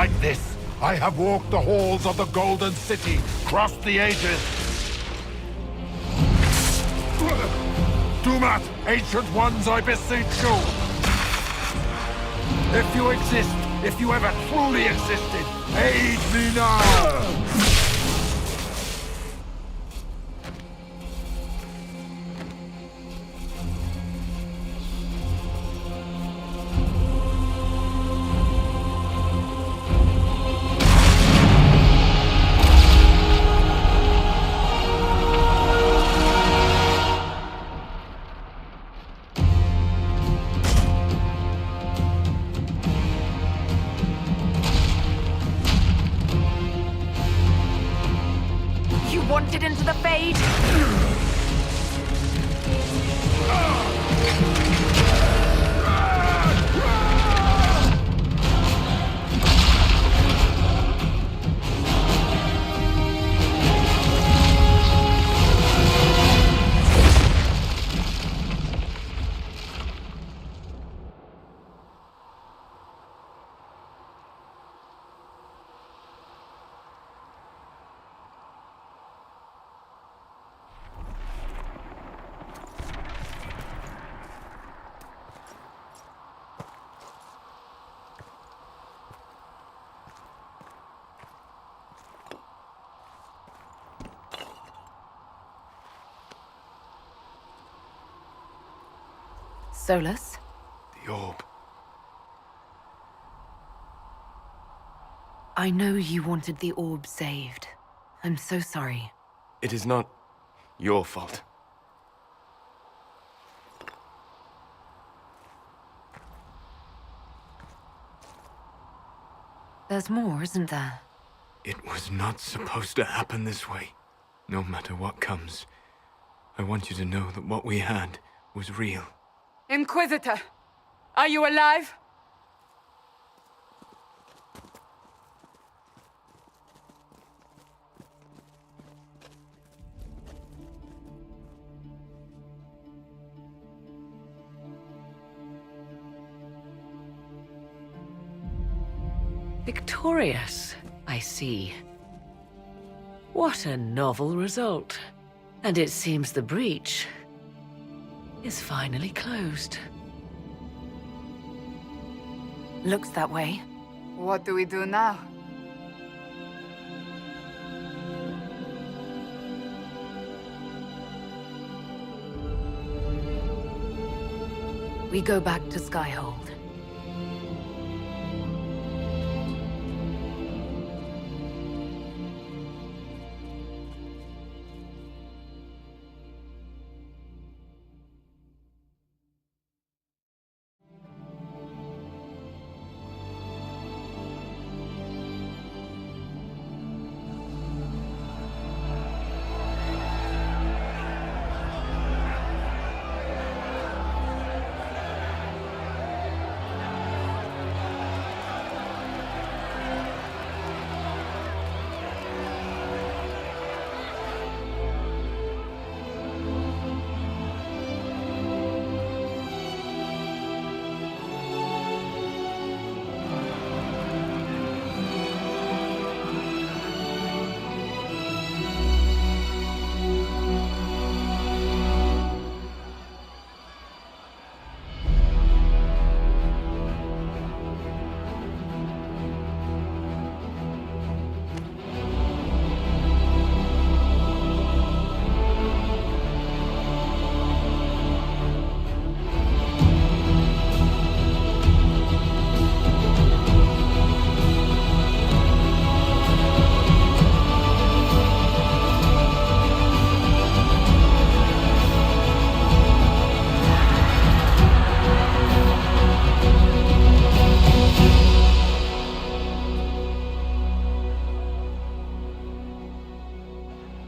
like this. I have walked the halls of the Golden City, crossed the ages. Do not, ancient ones, I beseech you! If you exist, if you ever truly existed, aid me now! Wanted into the fade? Solus? The orb. I know you wanted the orb saved. I'm so sorry. It is not your fault. There's more, isn't there? It was not supposed to happen this way. No matter what comes, I want you to know that what we had was real. Inquisitor, are you alive? Victorious, I see. What a novel result. And it seems the breach is finally closed. Looks that way. What do we do now? We go back to Skyhold.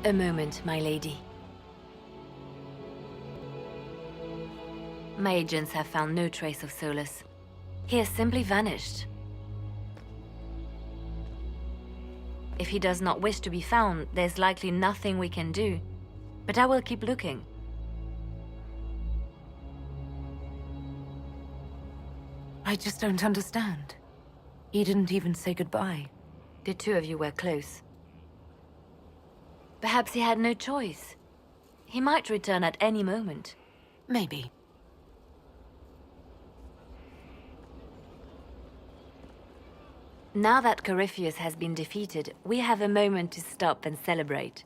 A moment, my lady. My agents have found no trace of Solus. He has simply vanished. If he does not wish to be found, there's likely nothing we can do. But I will keep looking. I just don't understand. He didn't even say goodbye. The two of you were close. Perhaps he had no choice. He might return at any moment. Maybe. Now that Corypheus has been defeated, we have a moment to stop and celebrate.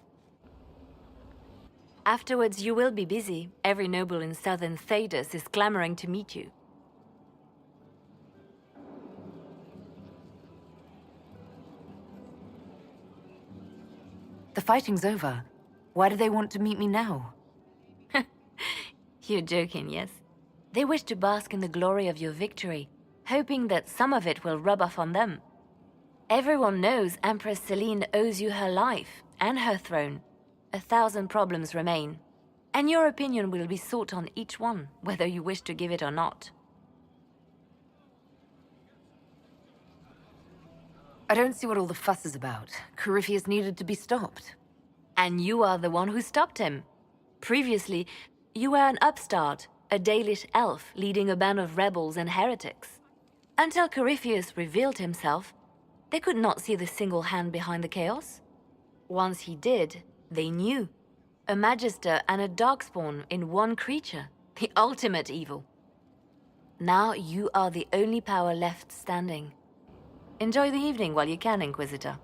Afterwards, you will be busy. Every noble in southern Thedas is clamoring to meet you. The fighting's over. Why do they want to meet me now? You're joking, yes? They wish to bask in the glory of your victory, hoping that some of it will rub off on them. Everyone knows Empress Celine owes you her life and her throne. 1,000 problems remain, and your opinion will be sought on each one, whether you wish to give it or not. I don't see what all the fuss is about. Corypheus needed to be stopped. And you are the one who stopped him. Previously, you were an upstart, a Dalish elf leading a band of rebels and heretics. Until Corypheus revealed himself, they could not see the single hand behind the chaos. Once he did, they knew. A Magister and a Darkspawn in one creature, the ultimate evil. Now you are the only power left standing. Enjoy the evening while you can, Inquisitor.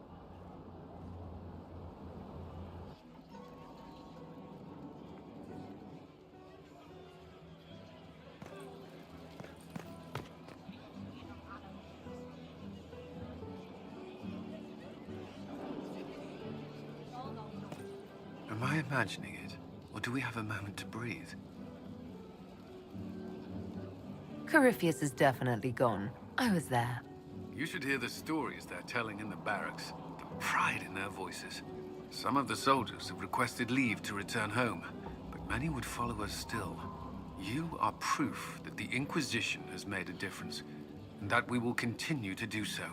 Am I imagining it? Or do we have a moment to breathe? Corypheus is definitely gone. I was there. You should hear the stories they're telling in the barracks. The pride in their voices. Some of the soldiers have requested leave to return home, but many would follow us still. You are proof that the Inquisition has made a difference, and that we will continue to do so.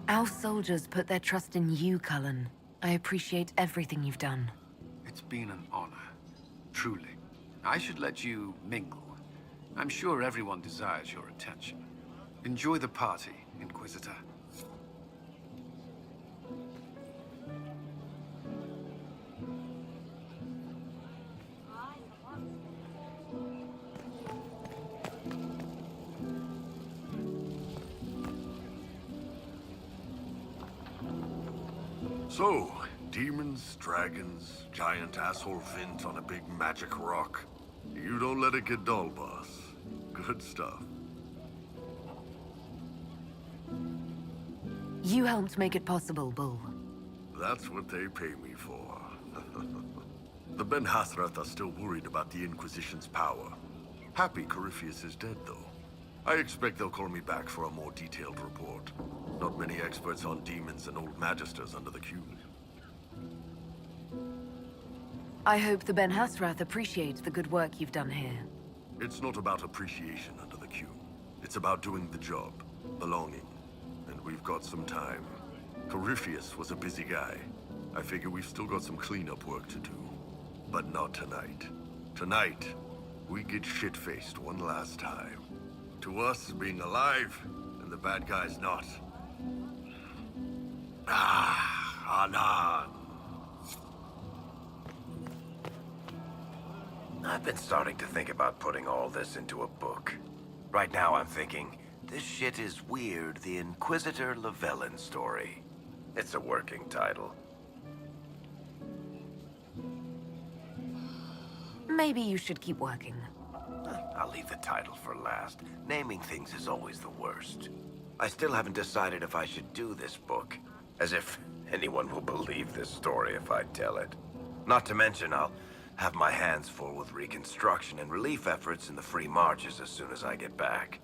Our soldiers put their trust in you, Cullen. I appreciate everything you've done. It's been an honor. Truly. I should let you mingle. I'm sure everyone desires your attention. Enjoy the party, Inquisitor. So, demons, dragons, giant asshole Vint on a big magic rock. You don't let it get dull, boss. Good stuff. You helped make it possible, Bull. That's what they pay me for. The Ben Hathrath are still worried about the Inquisition's power. Happy Corypheus is dead, though. I expect they'll call me back for a more detailed report. Not many experts on demons and old magisters under the Q. I hope the Ben Hathrath appreciate the good work you've done here. It's not about appreciation under the Q. It's about doing the job, belonging. And we've got some time. Corypheus was a busy guy. I figure we've still got some cleanup work to do. But not tonight. Tonight, we get shit-faced one last time. To us, being alive, and the bad guys not. Anan. I've been starting to think about putting all this into a book. Right now I'm thinking, this shit is weird, the Inquisitor Llewellyn story. It's a working title. Maybe you should keep working. I'll leave the title for last. Naming things is always the worst. I still haven't decided if I should do this book. As if anyone will believe this story if I tell it. Not to mention, I'll have my hands full with reconstruction and relief efforts in the Free Marches as soon as I get back.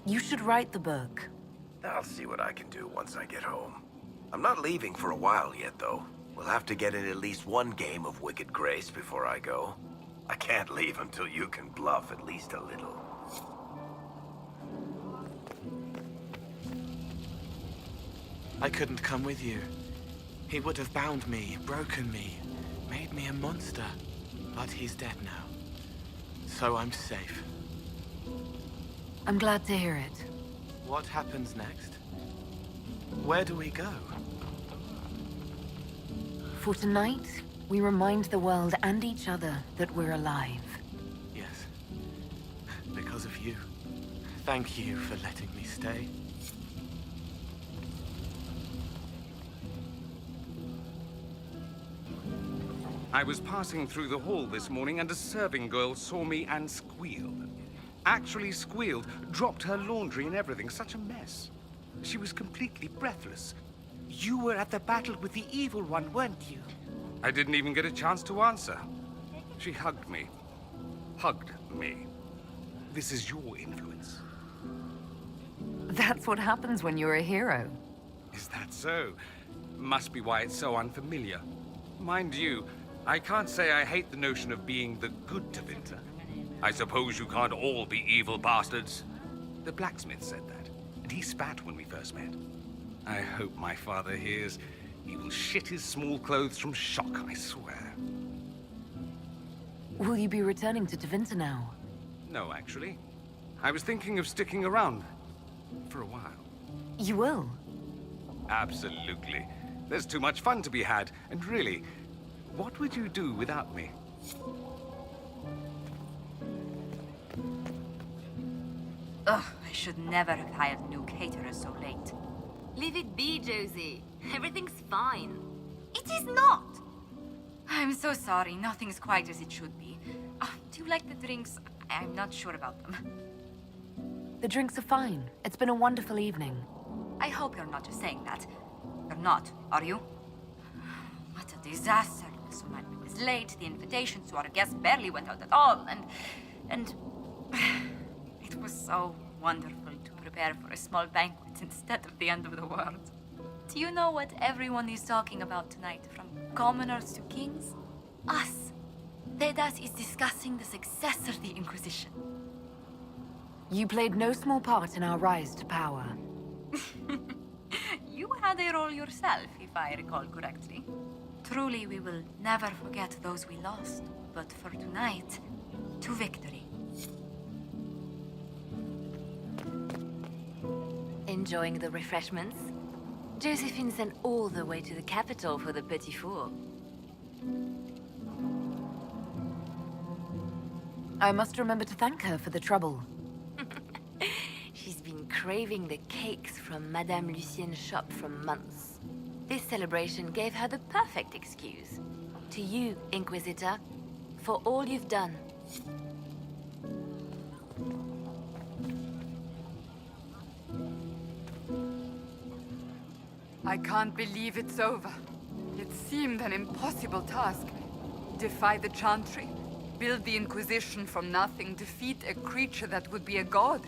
You should write the book. I'll see what I can do once I get home. I'm not leaving for a while yet, though. We'll have to get in at least one game of Wicked Grace before I go. I can't leave until you can bluff at least a little. I couldn't come with you. He would have bound me, broken me, made me a monster. But he's dead now. So I'm safe. I'm glad to hear it. What happens next? Where do we go? For tonight, we remind the world and each other that we're alive. Yes. Because of you. Thank you for letting me stay. I was passing through the hall this morning and a serving girl saw me and squealed. Actually squealed, dropped her laundry and everything. Such a mess. She was completely breathless. You were at the battle with the evil one, weren't you? I didn't even get a chance to answer. She hugged me. Hugged me. This is your influence. That's what happens when you're a hero. Is that so? Must be why it's so unfamiliar. Mind you, I can't say I hate the notion of being the good Tevinter. I suppose you can't all be evil bastards. The blacksmith said that, and he spat when we first met. I hope my father hears. He will shit his small clothes from shock, I swear. Will you be returning to Tevinter now? No, actually. I was thinking of sticking around for a while. You will? Absolutely. There's too much fun to be had, and really, what would you do without me? Ugh, I should never have hired new caterers so late. Leave it be, Josie. Everything's fine. It is not! I'm so sorry, nothing's quite as it should be. Do you like the drinks? I'm not sure about them. The drinks are fine. It's been a wonderful evening. I hope you're not just saying that. You're not, are you? What a disaster. So much was late, the invitations to our guests barely went out at all, and... It was so wonderful to prepare for a small banquet instead of the end of the world. Do you know what everyone is talking about tonight, from commoners to kings? Us. Dedas is discussing the success of the Inquisition. You played no small part in our rise to power. You had a role yourself, if I recall correctly. Truly, we will never forget those we lost. But for tonight, to victory. Enjoying the refreshments? Josephine sent all the way to the capital for the petit four. I must remember to thank her for the trouble. She's been craving the cakes from Madame Lucien's shop for months. This celebration gave her the perfect excuse. To you, Inquisitor, for all you've done. I can't believe it's over. It seemed an impossible task. Defy the Chantry, build the Inquisition from nothing, defeat a creature that would be a god.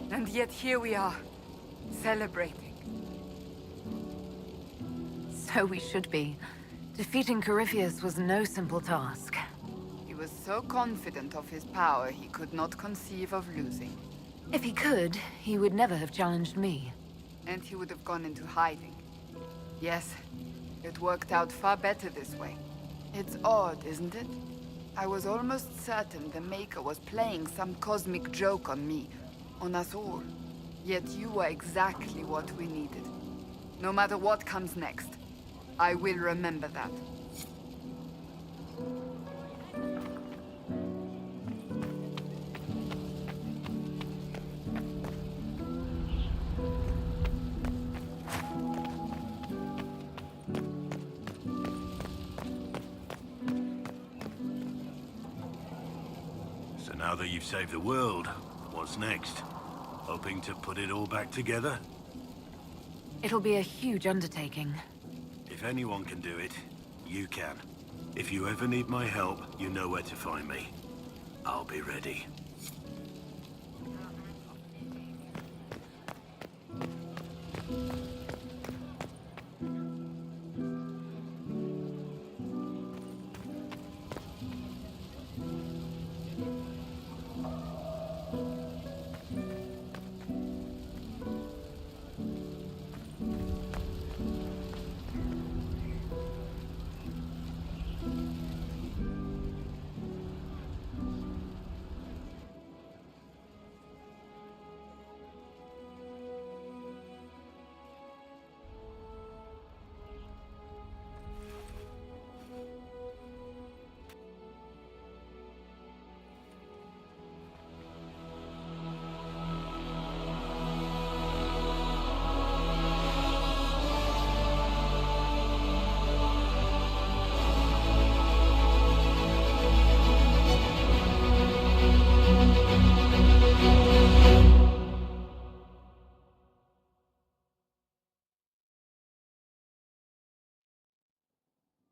And yet here we are, celebrating. So we should be. Defeating Corypheus was no simple task. He was so confident of his power, he could not conceive of losing. If he could, he would never have challenged me. And he would have gone into hiding. Yes, it worked out far better this way. It's odd, isn't it? I was almost certain the Maker was playing some cosmic joke on me, on us all. Yet you were exactly what we needed. No matter what comes next, I will remember that. So now that you've saved the world, what's next? Hoping to put it all back together? It'll be a huge undertaking. If anyone can do it, you can. If you ever need my help, you know where to find me. I'll be ready.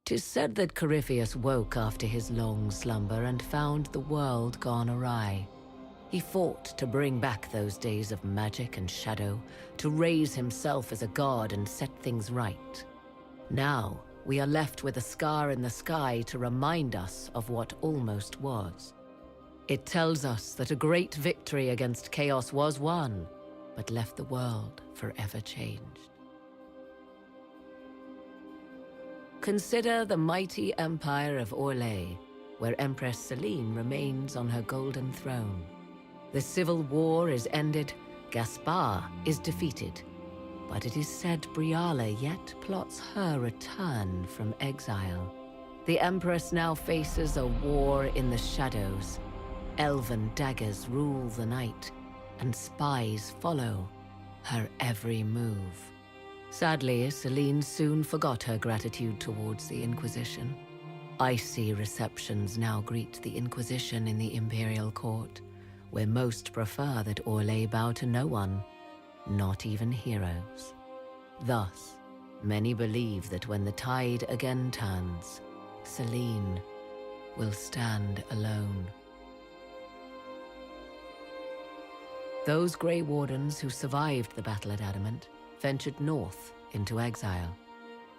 'Tis said that Corypheus woke after his long slumber and found the world gone awry. He fought to bring back those days of magic and shadow, to raise himself as a god and set things right. Now, we are left with a scar in the sky to remind us of what almost was. It tells us that a great victory against chaos was won, but left the world forever changed. Consider the mighty empire of Orlais, where Empress Celine remains on her golden throne. The civil war is ended, Gaspar is defeated, but it is said Briala yet plots her return from exile. The Empress now faces a war in the shadows. Elven daggers rule the night, and spies follow her every move. Sadly, Celine soon forgot her gratitude towards the Inquisition. Icy receptions now greet the Inquisition in the Imperial Court, where most prefer that Orlais bow to no one, not even heroes. Thus, many believe that when the tide again turns, Celine will stand alone. Those Grey Wardens who survived the battle at Adamant ventured north into exile.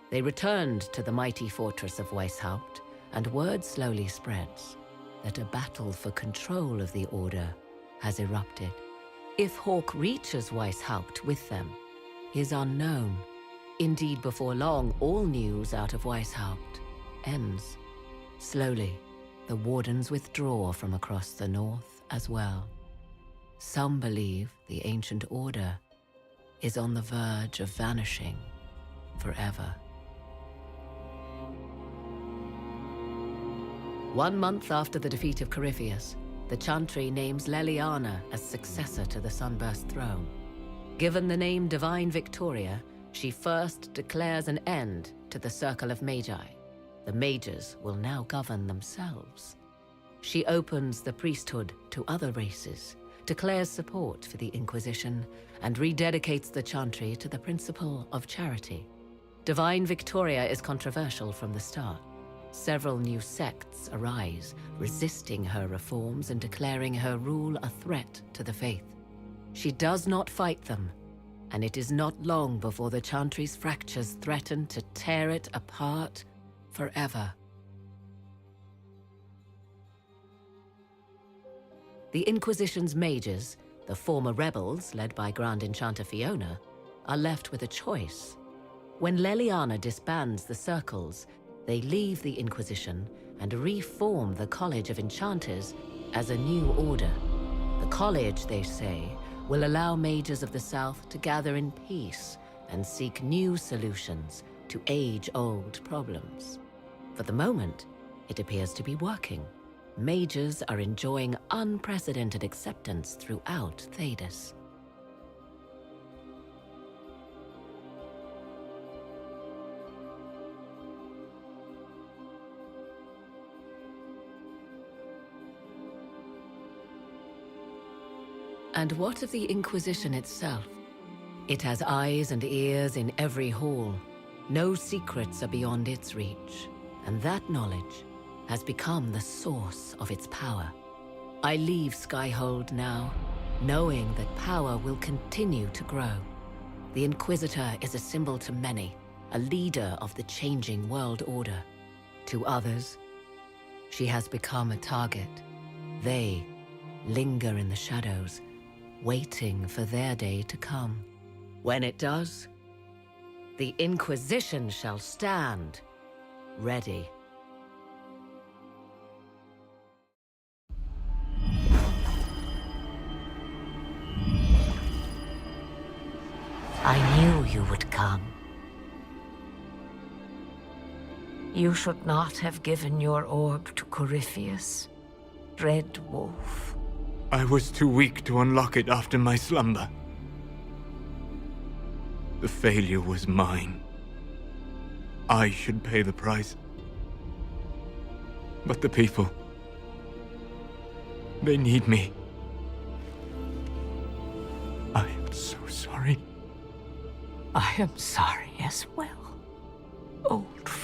They returned to the mighty fortress of Weishaupt, and word slowly spreads that a battle for control of the Order has erupted. If Hawke reaches Weishaupt with them is unknown. Indeed, before long, all news out of Weishaupt ends. Slowly, the Wardens withdraw from across the north as well. Some believe the ancient order is on the verge of vanishing forever. 1 month after the defeat of Corypheus, the Chantry names Leliana as successor to the Sunburst throne. Given the name Divine Victoria, she first declares an end to the Circle of Magi. The mages will now govern themselves. She opens the priesthood to other races, declares support for the Inquisition, and rededicates the Chantry to the principle of charity. Divine Victoria is controversial from the start. Several new sects arise, resisting her reforms and declaring her rule a threat to the faith. She does not fight them, and it is not long before the Chantry's fractures threaten to tear it apart forever. The Inquisition's mages, the former rebels led by Grand Enchanter Fiona, are left with a choice. When Leliana disbands the circles, they leave the Inquisition and reform the College of Enchanters as a new order. The college, they say, will allow mages of the South to gather in peace and seek new solutions to age-old problems. For the moment, it appears to be working. Mages are enjoying unprecedented acceptance throughout Thedas. And what of the Inquisition itself? It has eyes and ears in every hall. No secrets are beyond its reach, and that knowledge has become the source of its power. I leave Skyhold now, knowing that power will continue to grow. The Inquisitor is a symbol to many, a leader of the changing world order. To others, she has become a target. They linger in the shadows, waiting for their day to come. When it does, the Inquisition shall stand, ready. I knew you would come. You should not have given your orb to Corypheus, Red Wolf. I was too weak to unlock it after my slumber. The failure was mine. I should pay the price. But the people, they need me. I am so sorry. I am sorry as well, old friend.